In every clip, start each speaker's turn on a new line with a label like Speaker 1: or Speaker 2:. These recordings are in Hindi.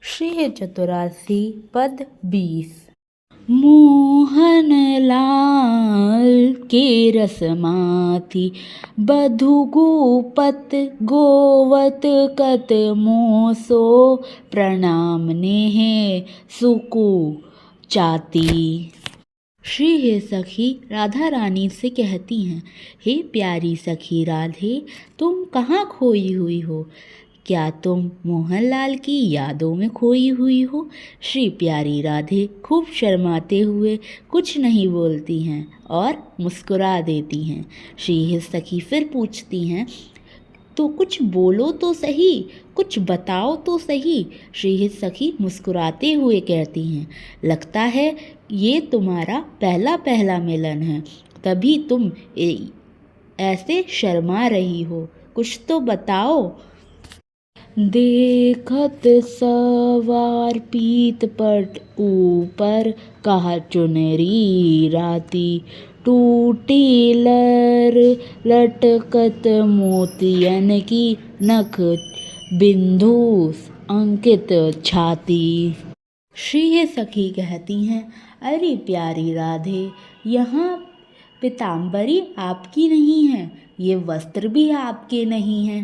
Speaker 1: श्री चतुरासी पद 20। मोहन लाल के रसमाती बधु गोपत गोवत कत मोसो प्रणाम नेह सुकु चाती। श्री हे सखी राधा रानी से कहती हैं, हे प्यारी सखी राधे, तुम कहाँ खोई हुई हो? क्या तुम मोहनलाल की यादों में खोई हुई हो? श्री प्यारी राधे खूब शर्माते हुए कुछ नहीं बोलती हैं और मुस्कुरा देती हैं। श्री हे सखी फिर पूछती हैं, तो कुछ बोलो तो सही, कुछ बताओ तो सही। श्री हे सखी मुस्कुराते हुए कहती हैं, लगता है ये तुम्हारा पहला पहला मिलन है, तभी तुम ऐसे शर्मा रही हो, कुछ तो बताओ। देखत सवार पीत पट ऊपर कहा चुनरी राती, टूटी लर लटकत मोतियन की नख बिंदु अंकित छाती। श्री हे सखी कहती हैं, अरे प्यारी राधे, यहाँ पीताम्बरी आपकी नहीं है, ये वस्त्र भी आपके नहीं हैं।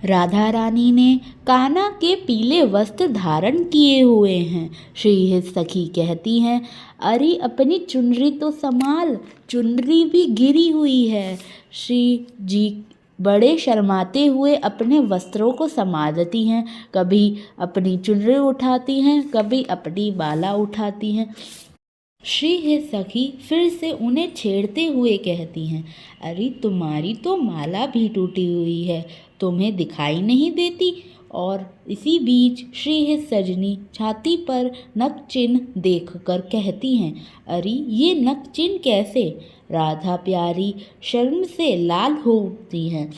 Speaker 1: राधा रानी ने कान्हा के पीले वस्त्र धारण किए हुए हैं। श्री हे सखी कहती हैं, अरे अपनी चुनरी तो संभाल, चुनरी भी गिरी हुई है। श्री जी बड़े शर्माते हुए अपने वस्त्रों को संभालती हैं, कभी अपनी चुनरी उठाती हैं, कभी अपनी बाला उठाती हैं। श्री हे सखी फिर से उन्हें छेड़ते हुए कहती हैं, अरे तुम्हारी तो माला भी टूटी हुई है, तुम्हें दिखाई नहीं देती? और इसी बीच श्री हे सजनी छाती पर नख चिन्ह देखकर कहती हैं, अरे ये नख चिन्ह कैसे? राधा प्यारी शर्म से लाल हो उठती हैं।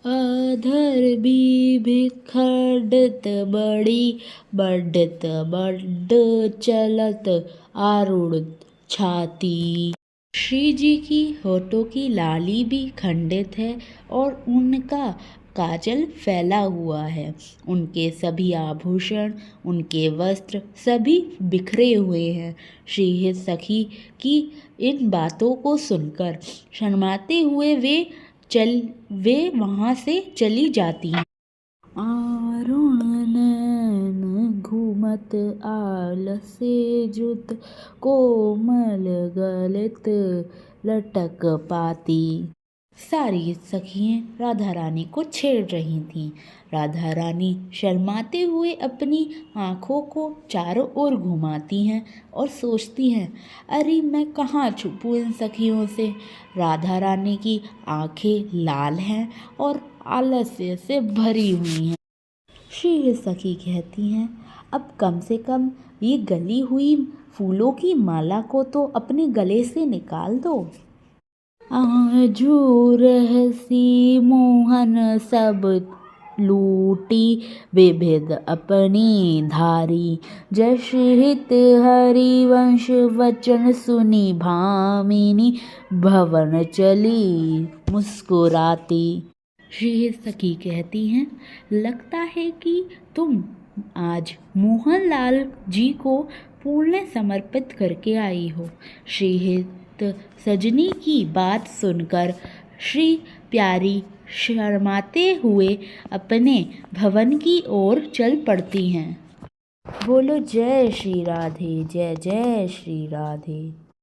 Speaker 1: अधर भी बिखरत बड़ी बढ़त बढ़ चलत आरूढ़ छाती। श्री जी की होठों की लाली भी खंडित है और उनका काजल फैला हुआ है। उनके सभी आभूषण, उनके वस्त्र सभी बिखरे हुए हैं। श्री हे सखी की इन बातों को सुनकर शर्माते हुए वे वहाँ से चली जाती हैं। आरुण नैन घूमत आलसे जुत कोमल गलित लटक पाती। सारी सखियाँ राधा रानी को छेड़ रही थीं। राधा रानी शर्माते हुए अपनी आँखों को चारों ओर घुमाती हैं और सोचती हैं, अरे मैं कहाँ छुपूँ इन सखियों से। राधा रानी की आँखें लाल हैं और आलस्य से भरी हुई हैं। श्री हे सखी कहती हैं, अब कम से कम ये गली हुई फूलों की माला को तो अपने गले से निकाल दो। आजू रहसी मोहन सब लूटी विविध अपनी धारी, जश हित हरिवंश वचन सुनी भामिनी भवन चली मुस्कुराती। श्री सखी कहती हैं, लगता है कि तुम आज मोहनलाल जी को पूर्ण समर्पित करके आई हो। श्री सजनी की बात सुनकर श्री प्यारी शर्माते हुए अपने भवन की ओर चल पड़ती हैं। बोलो जय श्री राधे, जय जय श्री राधे।